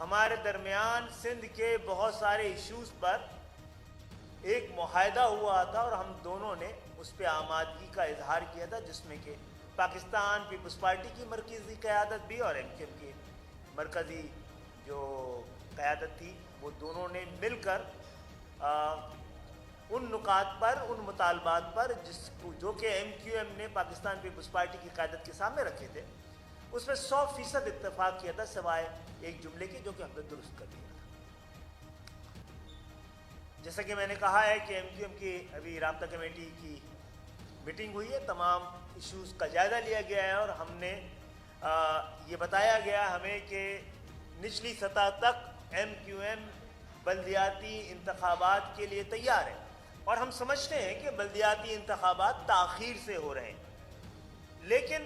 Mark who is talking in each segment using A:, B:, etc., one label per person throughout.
A: ہمارے درمیان سندھ کے بہت سارے ایشوز پر ایک معاہدہ ہوا تھا اور ہم دونوں نے اس پہ آمادگی کا اظہار کیا تھا، جس میں کہ پاکستان پیپلز پارٹی کی مرکزی قیادت بھی اور ایم کیو ایم کی مرکزی جو قیادت تھی، وہ دونوں نے مل کر ان نکات پر، ان مطالبات پر جو کہ ایم کیو ایم نے پاکستان پیپلز پارٹی کی قیادت کے سامنے رکھے تھے، اس میں 100% اتفاق کیا تھا، سوائے ایک جملے کی جو کہ ہم نے درست کر دیا تھا۔ جیسا کہ میں نے کہا ہے کہ ایم کیو ایم کی ابھی رابطہ کمیٹی کی میٹنگ ہوئی ہے، تمام ایشوز کا جائزہ لیا گیا ہے اور ہم نے یہ بتایا گیا ہمیں کہ نچلی سطح تک ایم کیو ایم بلدیاتی انتخابات کے لیے تیار ہے، اور ہم سمجھتے ہیں کہ بلدیاتی انتخابات تاخیر سے ہو رہے ہیں، لیکن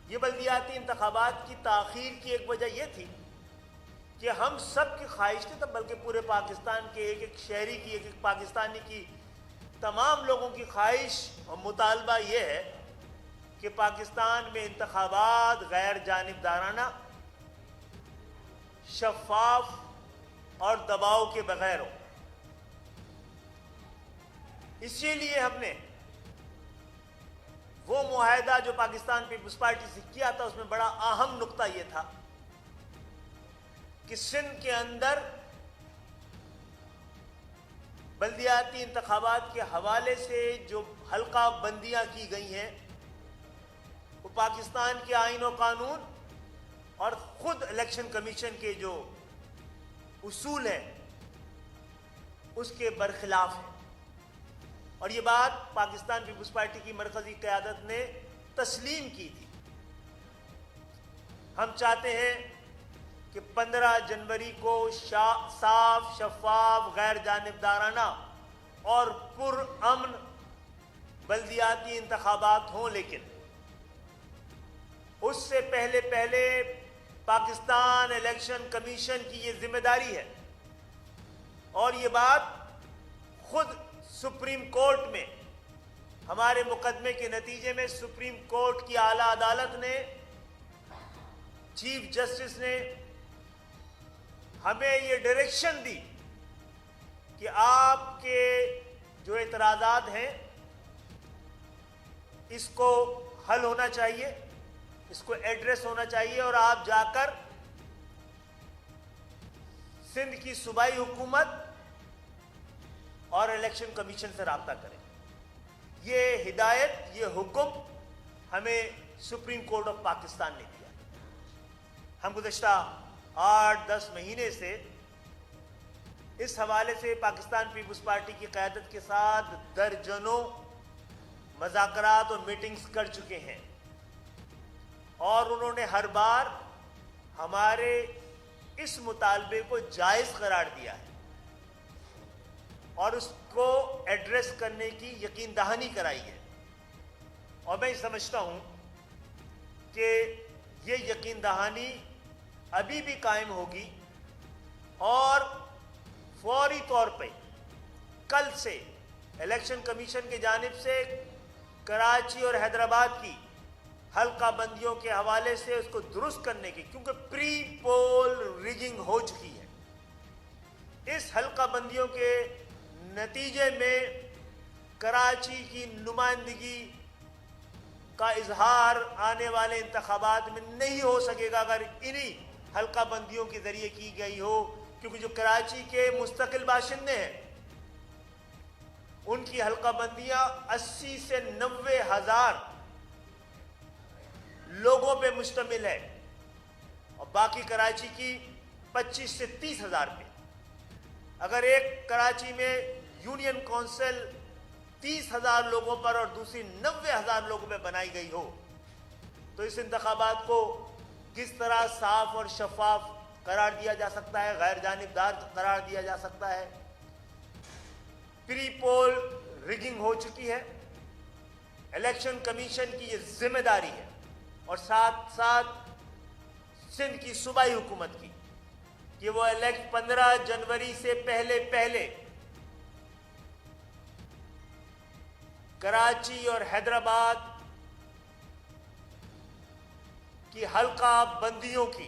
A: یہ بلدیاتی انتخابات کی تاخیر کی ایک وجہ یہ تھی کہ ہم سب کی خواہش تھی، بلکہ پورے پاکستان کے ایک ایک شہری کی، ایک ایک پاکستانی کی، تمام لوگوں کی خواہش اور مطالبہ یہ ہے کہ پاکستان میں انتخابات غیر جانبدارانہ، شفاف اور دباؤ کے بغیر ہو۔ اسی لیے ہم نے وہ معاہدہ جو پاکستان پیپلز پارٹی سے کیا تھا، اس میں بڑا اہم نقطہ یہ تھا کہ سندھ کے اندر بلدیاتی انتخابات کے حوالے سے جو حلقہ بندیاں کی گئی ہیں، وہ پاکستان کے آئین و قانون اور خود الیکشن کمیشن کے جو اصول ہیں اس کے برخلاف ہے، اور یہ بات پاکستان پیپلز پارٹی کی مرکزی قیادت نے تسلیم کی تھی۔ ہم چاہتے ہیں کہ 15 جنوری کو صاف، شفاف، غیر جانبدارانہ اور پرامن بلدیاتی انتخابات ہوں، لیکن اس سے پہلے پاکستان الیکشن کمیشن کی یہ ذمہ داری ہے، اور یہ بات خود سپریم کورٹ میں ہمارے مقدمے کے نتیجے میں سپریم کورٹ کی اعلیٰ عدالت نے، چیف جسٹس نے ہمیں یہ ڈائریکشن دی کہ آپ کے جو اعتراضات ہیں اس کو حل ہونا چاہیے، اس کو ایڈریس ہونا چاہیے، اور آپ جا کر سندھ کی صوبائی حکومت اور الیکشن کمیشن سے رابطہ کریں۔ یہ ہدایت، یہ حکم ہمیں سپریم کورٹ آف پاکستان نے دیا۔ ہم گزشتہ 8-10 مہینے سے اس حوالے سے پاکستان پیپلز پارٹی کی قیادت کے ساتھ درجنوں مذاکرات اور میٹنگز کر چکے ہیں، اور انہوں نے ہر بار ہمارے اس مطالبے کو جائز قرار دیا ہے اور اس کو ایڈریس کرنے کی یقین دہانی کرائی ہے، اور میں سمجھتا ہوں کہ یہ یقین دہانی ابھی بھی قائم ہوگی، اور فوری طور پہ کل سے الیکشن کمیشن کی جانب سے کراچی اور حیدرآباد کی حلقہ بندیوں کے حوالے سے اس کو درست کرنے کی، کیونکہ پری پول ریگنگ ہو چکی ہے۔ اس حلقہ بندیوں کے نتیجے میں کراچی کی نمائندگی کا اظہار آنے والے انتخابات میں نہیں ہو سکے گا اگر انہی حلقہ بندیوں کے ذریعے کی گئی ہو، کیونکہ جو کراچی کے مستقل باشندے ہیں ان کی حلقہ بندیاں 80 سے 90 ہزار لوگوں پہ مشتمل ہے، اور باقی کراچی کی 25 سے 30 ہزار پہ۔ اگر ایک کراچی میں یونین کونسل 30 ہزار لوگوں پر اور دوسری 90 ہزار لوگوں پہ بنائی گئی ہو، تو اس انتخابات کو کس طرح صاف اور شفاف قرار دیا جا سکتا ہے، غیر جانبدار قرار دیا جا سکتا ہے؟ پری پول ریگنگ ہو چکی ہے، الیکشن کمیشن کی یہ ذمہ داری ہے، اور ساتھ ساتھ سندھ کی صوبائی حکومت کی کہ وہ 15 جنوری سے پہلے کراچی اور حیدرآباد کی حلقہ بندیوں کی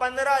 A: 15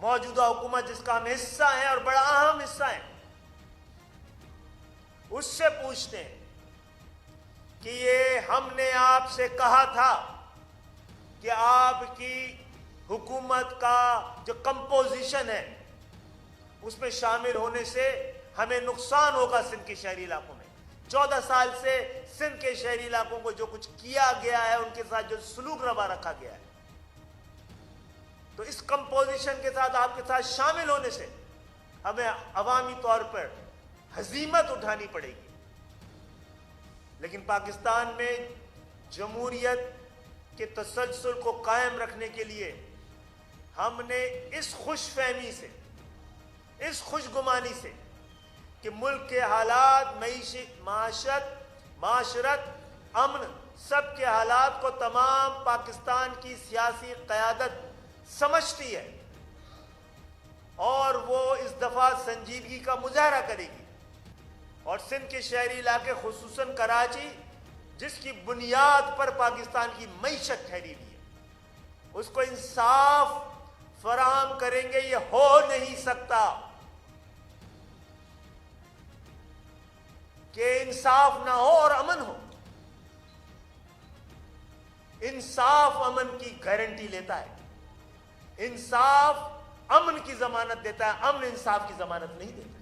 A: موجودہ حکومت جس کا ہم حصہ ہیں اور بڑا اہم حصہ ہیں، اس سے پوچھتے ہیں کہ یہ ہم نے آپ سے کہا تھا کہ آپ کی حکومت کا جو کمپوزیشن ہے اس میں شامل ہونے سے ہمیں نقصان ہوگا سندھ کے شہری علاقوں میں۔ 14 سال سے سندھ کے شہری علاقوں کو جو کچھ کیا گیا ہے، ان کے ساتھ جو سلوک روا رکھا گیا ہے، تو اس کمپوزیشن کے ساتھ آپ کے ساتھ شامل ہونے سے ہمیں عوامی طور پر ہزیمت اٹھانی پڑے گی۔ لیکن پاکستان میں جمہوریت کے تسلسل کو قائم رکھنے کے لیے ہم نے اس خوش فہمی سے، اس خوش گمانی سے کہ ملک کے حالات، معاشرت، امن، سب کے حالات کو تمام پاکستان کی سیاسی قیادت سمجھتی ہے اور وہ اس دفعہ سنجیدگی کا مظاہرہ کرے گی، اور سندھ کے شہری علاقے خصوصاً کراچی جس کی بنیاد پر پاکستان کی معیشت ٹھہری ہوئی ہے، اس کو انصاف فراہم کریں گے۔ یہ ہو نہیں سکتا کہ انصاف نہ ہو اور امن ہو۔ انصاف امن کی گارنٹی لیتا ہے، انصاف امن کی ضمانت دیتا ہے، امن انصاف کی ضمانت نہیں دیتا۔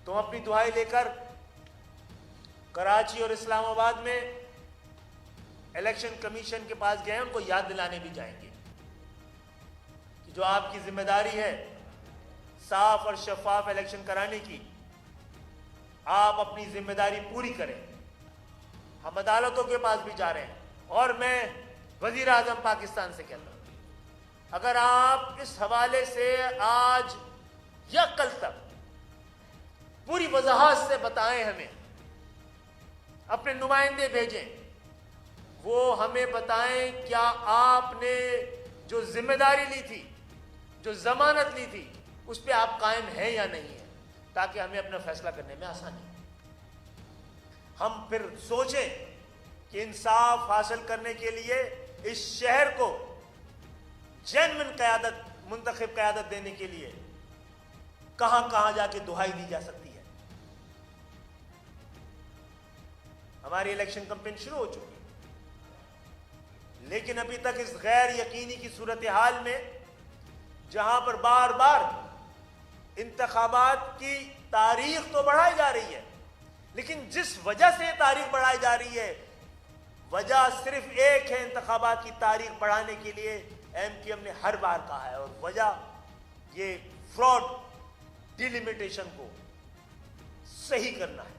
A: تم اپنی دعائیں لے کر کراچی اور اسلام آباد میں الیکشن کمیشن کے پاس گئے ہیں، ان کو یاد دلانے بھی جائیں گے کہ جو آپ کی ذمہ داری ہے صاف اور شفاف الیکشن کرانے کی، آپ اپنی ذمہ داری پوری کریں۔ ہم عدالتوں کے پاس بھی جا رہے ہیں، اور میں وزیر اعظم پاکستان سے کہتا ہوں، اگر آپ اس حوالے سے آج یا کل تک پوری وضاحت سے بتائیں، ہمیں اپنے نمائندے بھیجیں، وہ ہمیں بتائیں کیا آپ نے جو ذمہ داری لی تھی، جو ضمانت لی تھی، اس پہ آپ قائم ہیں یا نہیں ہیں، تاکہ ہمیں اپنا فیصلہ کرنے میں آسانی ہو۔ ہم پھر سوچیں کہ انصاف حاصل کرنے کے لیے اس شہر کو جینوئن قیادت، منتخب قیادت دینے کے لیے کہاں کہاں جا کے دہائی دی جا سکتی ہے۔ ہماری الیکشن کمپین شروع ہو چکی ہے، لیکن ابھی تک اس غیر یقینی کی صورتحال میں، جہاں پر بار بار انتخابات کی تاریخ تو بڑھائی جا رہی ہے، لیکن جس وجہ سے تاریخ بڑھائی جا رہی ہے، وجہ صرف ایک ہے انتخابات کی تاریخ بڑھانے کے لیے۔ MQM نے ہر بار کہا ہے، اور وجہ یہ فراڈ ڈیلیمیٹیشن کو صحیح کرنا ہے۔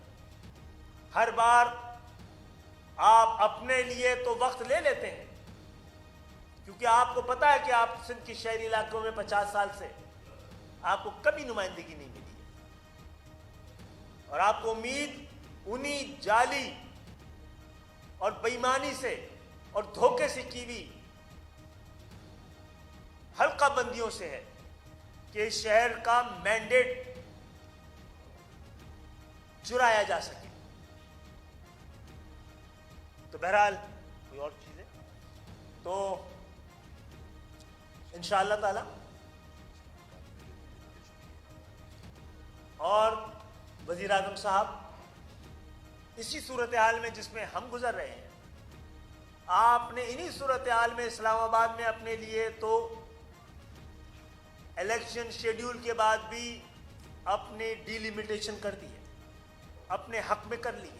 A: ہر بار آپ اپنے لیے تو وقت لے لیتے ہیں، کیونکہ آپ کو پتا ہے کہ آپ سندھ کے شہری علاقوں میں 50 سال سے آپ کو کبھی نمائندگی نہیں ملی ہے، اور آپ کو امید انہی جعلی اور بے ایمانی سے اور دھوکے سے کی ہوئی حلقہ بندیوں سے ہے کہ اس شہر کا مینڈیٹ چرایا جا سکے۔ تو بہرحال کوئی اور چیزیں تو انشاءاللہ تعالی، اور وزیر اعظم صاحب اسی صورتحال میں جس میں ہم گزر رہے ہیں، آپ نے انہی صورتحال میں اسلام آباد میں اپنے لیے تو الیکشن شیڈیول کے بعد بھی اپنے ڈیلیمیٹیشن کر دی ہے، اپنے حق میں کر لی ہے،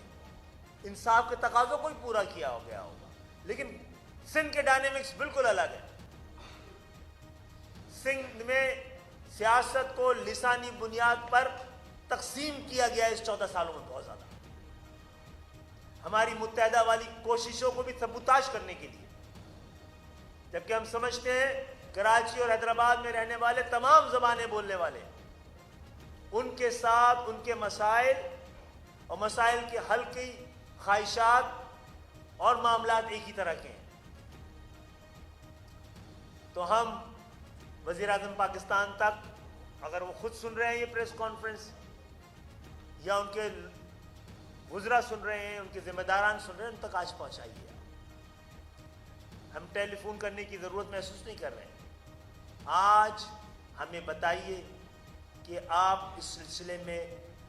A: انصاف کے تقاضوں کو ہی پورا کیا ہو گیا ہوگا۔ لیکن سندھ کے ڈائنامکس بالکل الگ ہے۔ سندھ میں سیاست کو لسانی بنیاد پر تقسیم کیا گیا اس 14 سالوں میں بہت زیادہ، ہماری متحدہ والی کوششوں کو بھی سبوتاش کرنے کے لیے، جبکہ ہم سمجھتے ہیں کراچی اور حیدرآباد میں رہنے والے تمام زبانیں بولنے والے، ان کے ساتھ ان کے مسائل اور مسائل کے حل کی خواہشات اور معاملات ایک ہی طرح کے ہیں۔ تو ہم وزیر اعظم پاکستان تک، اگر وہ خود سن رہے ہیں یہ پریس کانفرنس، یا ان کے وزراء سن رہے ہیں، ان کے ذمہ داران سن رہے ہیں، ان تک آج پہنچائیے۔ ہم ٹیلی فون کرنے کی ضرورت محسوس نہیں کر رہے ہیں. آج ہمیں بتائیے کہ آپ اس سلسلے میں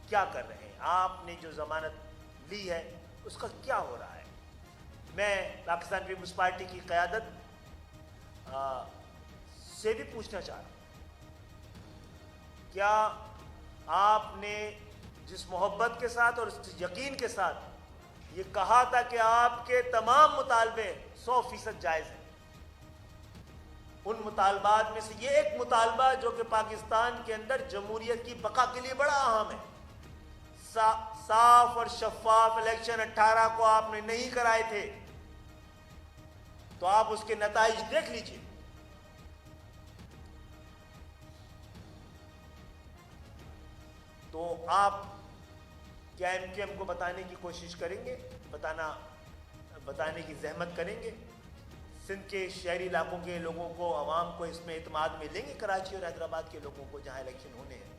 A: کیا کر رہے ہیں. آپ نے جو ضمانت لی ہے اس کا کیا ہو رہا ہے. میں پاکستان پیپلز پارٹی کی قیادت سے بھی پوچھنا چاہ رہا ہوں، کیا آپ نے جس محبت کے ساتھ اور اس یقین کے ساتھ یہ کہا تھا کہ آپ کے تمام مطالبے 100% جائز ہیں، ان مطالبات میں سے یہ ایک مطالبہ جو کہ پاکستان کے اندر جمہوریت کی بقا کے لیے بڑا اہم ہے، صاف اور شفاف الیکشن 18 کو آپ نے نہیں کرائے تھے، تو آپ اس کے نتائج دیکھ لیجئے. تو آپ کیا ایم کیو ایم کو بتانے کی کوشش کریں گے، بتانے کی زحمت کریں گے؟ سندھ کے شہری علاقوں کے لوگوں کو، عوام کو اس میں اعتماد میں لیں گے، کراچی اور حیدرآباد کے لوگوں کو جہاں الیکشن ہونے ہیں،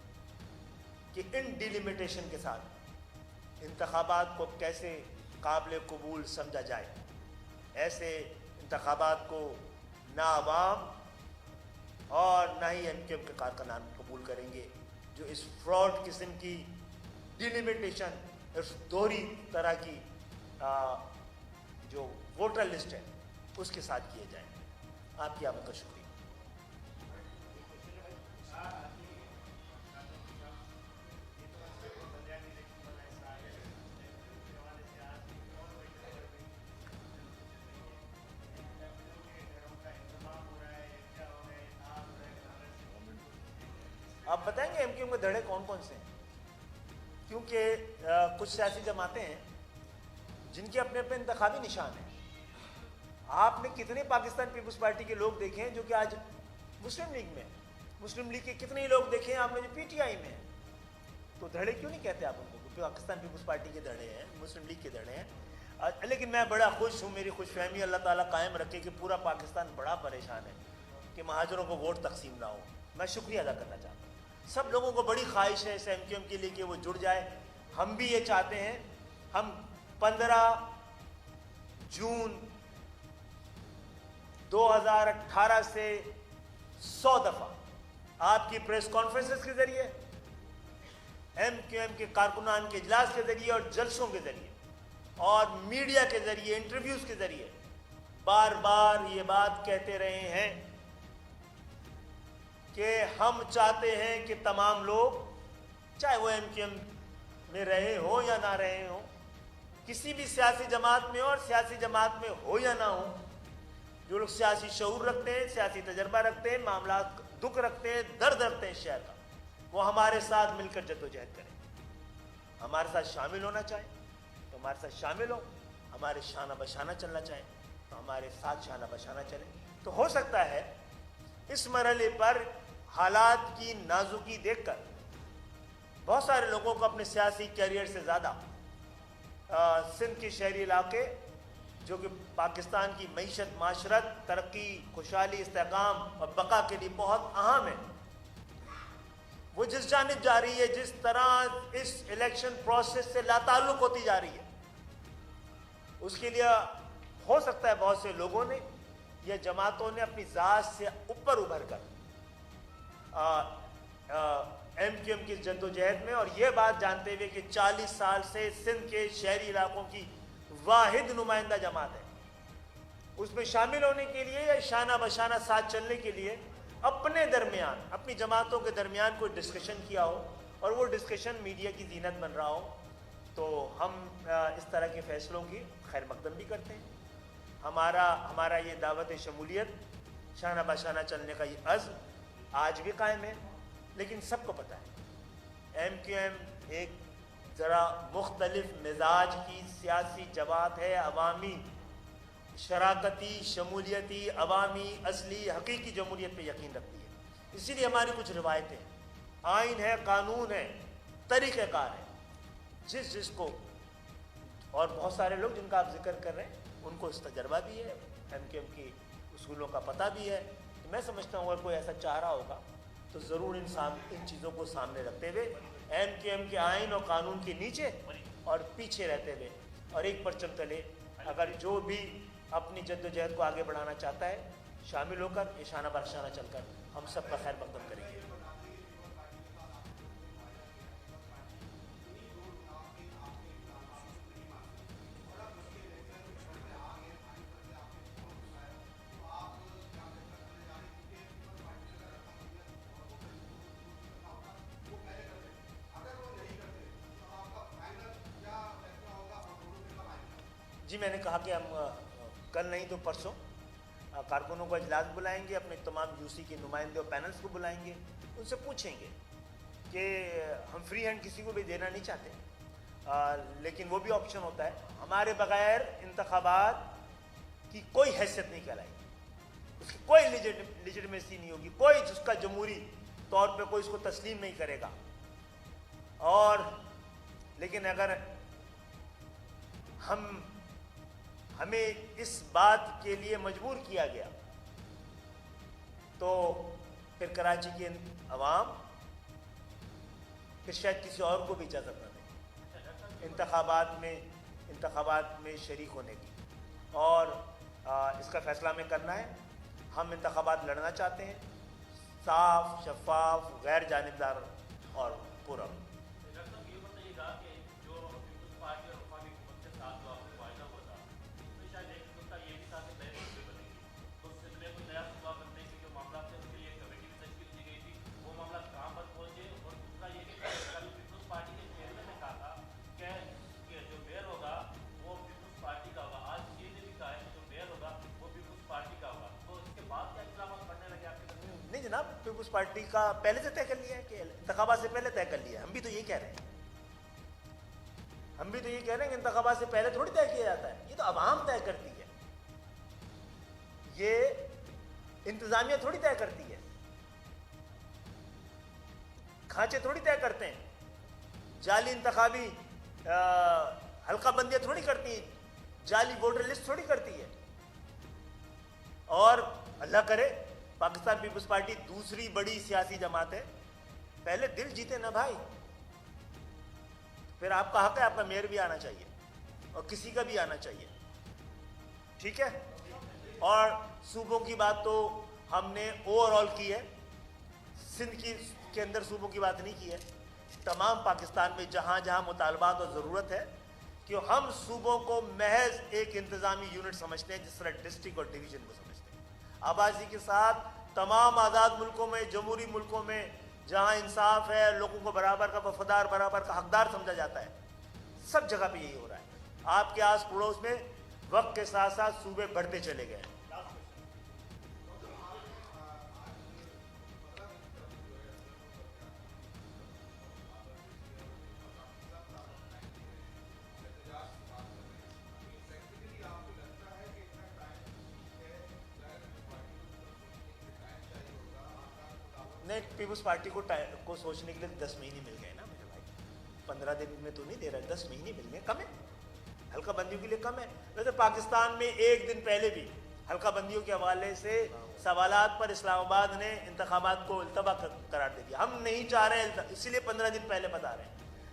A: کہ ان ڈیلیمیٹیشن کے ساتھ انتخابات کو کیسے قابل قبول سمجھا جائے. ایسے انتخابات کو نہ عوام اور نہ ہی ایم کیو ایم کے کارکنان قبول کریں گے جو اس فراڈ قسم کی ڈیلیمیٹیشن، اس دوہری طرح کی جو ووٹر لسٹ ہے اس کے ساتھ کیے جائیں. آپ کی آمد کا شکریہ. آپ بتائیں گے ایم کیو ایم کے دھڑے کون کون سے ہیں؟ کیونکہ کچھ سیاسی جماعتیں ہیں جن کے اپنے اپنے انتخابی نشان ہیں. آپ نے کتنے پاکستان پیپلز پارٹی کے لوگ دیکھے ہیں جو کہ آج مسلم لیگ میں ہیں؟ مسلم لیگ کے کتنے لوگ دیکھے ہیں آپ نے جو پی ٹی آئی میں ہیں؟ تو دھڑے کیوں نہیں کہتے آپ ان کو؟ پاکستان پیپلز پارٹی کے دھڑے ہیں، مسلم لیگ کے دھڑے ہیں. لیکن میں بڑا خوش ہوں، میری خوش فہمی اللہ تعالیٰ قائم رکھے کہ پورا پاکستان بڑا پریشان ہے کہ مہاجروں کو ووٹ تقسیم نہ ہو. میں شکریہ ادا کرنا چاہتا ہوں. سب لوگوں کو بڑی خواہش ہے اس ایم کیو ایم کے لیے کہ وہ جڑ جائے. ہم بھی یہ چاہتے ہیں. ہم 15 جون 2018 سے 100 دفعہ آپ کی پریس کانفرنسز کے ذریعے، ایم کیو ایم کے کارکنان کے اجلاس کے ذریعے اور جلسوں کے ذریعے اور میڈیا کے ذریعے، انٹرویوز کے ذریعے بار بار یہ بات کہتے رہے ہیں کہ ہم چاہتے ہیں کہ تمام لوگ، چاہے وہ ایم کیو ایم میں رہے ہو یا نہ رہے ہوں، کسی بھی سیاسی جماعت میں ہو اور سیاسی جماعت میں ہو یا نہ ہو، جو لوگ سیاسی شعور رکھتے ہیں، سیاسی تجربہ رکھتے ہیں، معاملات دکھ رکھتے ہیں، درد رکھتے ہیں شہر کا، وہ ہمارے ساتھ مل کر جدوجہد کریں. ہمارے ساتھ شامل ہونا چاہیں تو ہمارے ساتھ شامل ہو، ہمارے شانہ بشانہ چلنا چاہیں تو ہمارے ساتھ شانہ بشانہ چلیں. تو ہو سکتا ہے اس مرحلے پر حالات کی نازکی دیکھ کر بہت سارے لوگوں کو اپنے سیاسی کیریئر سے زیادہ سندھ کے شہری علاقے جو کہ پاکستان کی معیشت، معاشرت، ترقی، خوشحالی، استحکام اور بقا کے لیے بہت اہم ہے، وہ جس جانب جا رہی ہے، جس طرح اس الیکشن پروسیس سے لا تعلق ہوتی جا رہی ہے، اس کے لیے ہو سکتا ہے بہت سے لوگوں نے یا جماعتوں نے اپنی ذات سے اوپر ابھر کر ایم کیو ایم کی جدوجہد میں، اور یہ بات جانتے ہوئے کہ 40 سال سے سندھ کے شہری علاقوں کی واحد نمائندہ جماعت ہے، اس میں شامل ہونے کے لیے یا شانہ بشانہ ساتھ چلنے کے لیے اپنے درمیان، اپنی جماعتوں کے درمیان کوئی ڈسکشن کیا ہو اور وہ ڈسکشن میڈیا کی زینت بن رہا ہو، تو ہم اس طرح کے فیصلوں کی خیر مقدم بھی کرتے ہیں. ہمارا یہ دعوت شمولیت، شانہ بشانہ چلنے کا یہ عزم آج بھی قائم ہے. لیکن سب کو پتہ ہے ایم کیو ایم ایک ذرا مختلف مزاج کی سیاسی جماعت ہے، عوامی، شراکتی، شمولیتی، عوامی، اصلی، حقیقی جمہوریت پہ یقین رکھتی ہے. اسی لیے ہماری کچھ روایتیں، آئین ہے، قانون ہے، طریقہ کار ہے، جس کو، اور بہت سارے لوگ جن کا آپ ذکر کر رہے ہیں ان کو اس تجربہ بھی ہے، ایم کیو ایم کی اصولوں کا پتہ بھی ہے. میں سمجھتا ہوں اگر کوئی ایسا چاہ رہا ہوگا تو ضرور ان چیزوں کو سامنے رکھتے ہوئے ایم کیو ایم کے آئین اور قانون کے نیچے اور پیچھے رہتے ہوئے اور ایک پرچم تلے اگر جو بھی اپنی جدوجہد کو آگے بڑھانا چاہتا ہے، شامل ہو کر یہ شانہ بر شانہ چل کر ہم سب کا خیر مقدم کریں گے۔ جی میں نے کہا کہ ہم کل نہیں تو پرسوں کارکنوں کو اجلاس بلائیں گے، اپنے تمام یو سی کے نمائندے اور پینلز کو بلائیں گے، ان سے پوچھیں گے کہ ہم فری ہینڈ کسی کو بھی دینا نہیں چاہتے، لیکن وہ بھی آپشن ہوتا ہے، ہمارے بغیر انتخابات کی کوئی حیثیت نہیں کہلائے گی، اس کی کوئی لیجٹمیسی نہیں ہوگی، کوئی جس کا جمہوری طور پہ کوئی اس کو تسلیم نہیں کرے گا۔ اور لیکن اگر ہمیں اس بات کے لیے مجبور کیا گیا تو پھر کراچی کے عوام پھر شاید کسی اور کو بھی اجازت نہ دیں انتخابات میں شریک ہونے کی، اور اس کا فیصلہ ہمیں کرنا ہے۔ ہم انتخابات لڑنا چاہتے ہیں، صاف، شفاف، غیر جانبدار اور پرامن۔ نہیں جناب، پیپلز پارٹی کا پہلے سے طے کر لیا ہے کہ انتخابات سے پہلے طے کر لیا ہے۔ ہم بھی تو یہی کہہ رہے ہیں کہ انتخابات سے پہلے تھوڑی طے کیا جاتا ہے، یہ تو عوام طے کرتی ہے، یہ انتظامیہ تھوڑی طے کرتی ہے، کھانچے تھوڑی طے کرتے ہیں، جعلی انتخابی حلقہ بندیاں تھوڑی کرتی ہیں، جعلی ووٹر لسٹ تھوڑی کرتی ہے۔ اور اللہ کرے پاکستان پیپلز پارٹی دوسری بڑی سیاسی جماعت ہے، پہلے دل جیتے نا بھائی، پھر آپ کا حق ہے، آپ کا میئر بھی آنا چاہیے اور کسی کا بھی آنا چاہیے، ٹھیک ہے۔ اور صوبوں کی بات تو ہم نے اوور آل کی ہے، سندھ کے اندر صوبوں کی بات نہیں کی ہے، تمام پاکستان میں جہاں جہاں مطالبات اور ضرورت ہے، کہ ہم صوبوں کو محض ایک انتظامی یونٹ سمجھتے ہیں، جس طرح ڈسٹرکٹ اور ڈویژن کو سمجھتے ہیں۔ آبادی کے ساتھ تمام آزاد ملکوں میں، جمہوری ملکوں میں جہاں انصاف ہے، لوگوں کو برابر کا وفادار، برابر کا حقدار سمجھا جاتا ہے، سب جگہ پہ یہی ہو رہا ہے۔ آپ کے آس پڑوس میں وقت کے ساتھ ساتھ صوبے بڑھتے چلے گئے ہیں۔ نہیں، پیپلز پارٹی کو سوچنے کے لیے 10 مہینے مل گئے نا میرے بھائی، 15 دن میں تو نہیں دے رہا، 10 مہینے مل گئے، کم ہے، حلقہ بندیوں کے لیے کم ہے۔ ویسے پاکستان میں ایک دن پہلے بھی حلقہ بندیوں کے حوالے سے سوالات پر اسلام آباد نے انتخابات کو التوا قرار دے دیا۔ ہم نہیں چاہ رہے ہیں، اسی لیے 15 دن پہلے بتا رہے ہیں۔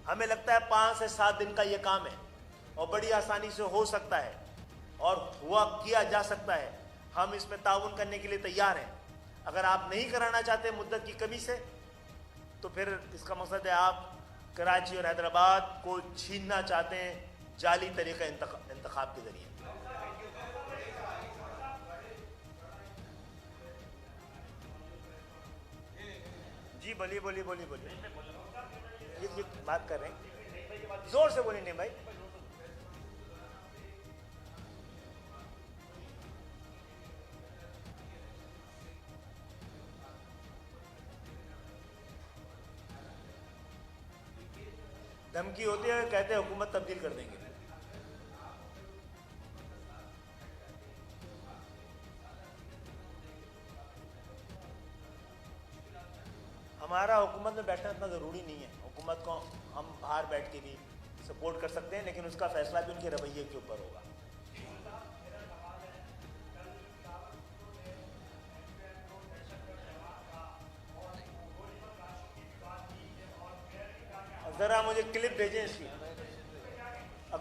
A: ہمیں لگتا ہے 5 سے 7 دن کا یہ کام ہے اور بڑی آسانی سے ہو سکتا ہے اور کیا جا سکتا ہے۔ ہم اس میں تعاون کرنے کے لیے تیار ہیں۔ اگر آپ نہیں کرانا چاہتے مدت کی کمی سے تو پھر اس کا مقصد ہے آپ کراچی اور حیدرآباد کو چھیننا چاہتے ہیں جعلی طریقہ انتخاب کے ذریعے۔ جی بولیے یہ بات کر رہے ہیں، زور سے بولیں نہیں بھائی۔ دھمکی ہوتی ہے، کہتے ہیں حکومت تبدیل کر دیں گے۔ ہمارا حکومت میں بیٹھنا اتنا ضروری نہیں ہے، حکومت کو ہم باہر بیٹھ کے بھی سپورٹ کر سکتے ہیں، لیکن اس کا فیصلہ بھی ان کے رویے کے اوپر ہوگا۔ ذرا مجھے کلپ بھیجیں اس کی، اب